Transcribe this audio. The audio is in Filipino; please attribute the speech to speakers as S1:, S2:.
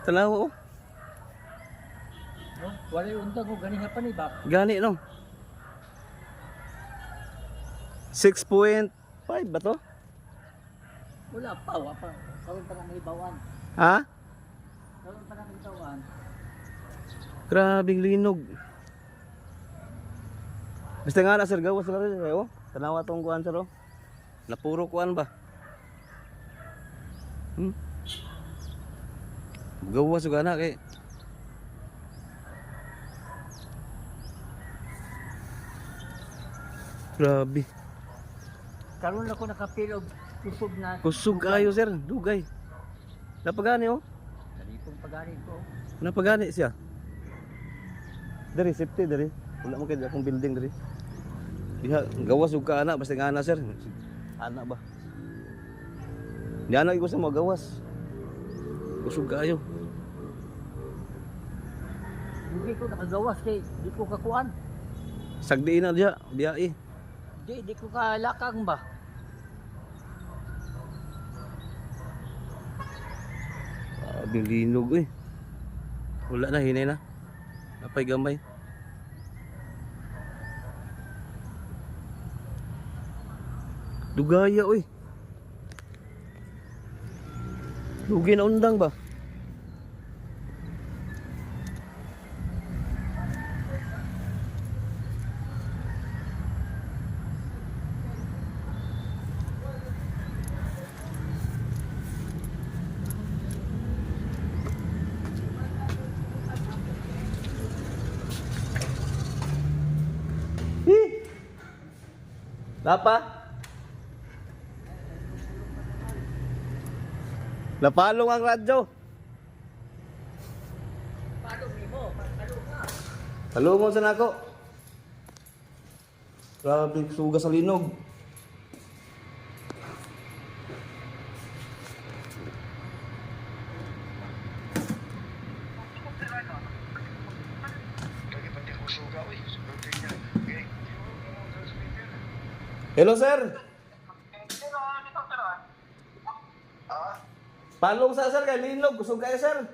S1: Tanaw oh.
S2: No? Wala yung undang ko, ganing pa ni ba?
S1: Gani no. 6.5 ba to?
S2: Wala pa, wala pa. Karoon pa na may bawan.
S1: Ha?
S2: Karoon pa na may bawan.
S1: Grabing linog. Basta nga na sir, gawas na rin. Oh. Tanawa tong kuhan sir oh. Napuro kuhan ba? Gawas juga na kay. Grabe.
S2: Karoon ako nakapil og kusog na.
S1: Kusog kayo sir, dugay. Napagani oh.
S2: Kalipong pagani ko.
S1: Napagani siya. Dari safety dari. Wala mo kay akong building dari. Diha gawas ug ka ana basta nga ana sir. Ana ba? Di ana ko sa mo gawas. Kusog kayo.
S2: Hindi ko nakagawas kay di ko kakuan.
S1: Sagdiin na diha, diha eh.
S2: Di ko kalakang ba?
S1: Linog eh. Wala na, hinay na. Napay gamay. Dugaya oy. Dugi na undang ba? Lapa? Napalong ang radyo. Palungon sa nako. Grabe suga sa linog. Hello sir. Palong sa sir kay linog, kusog kayo sir.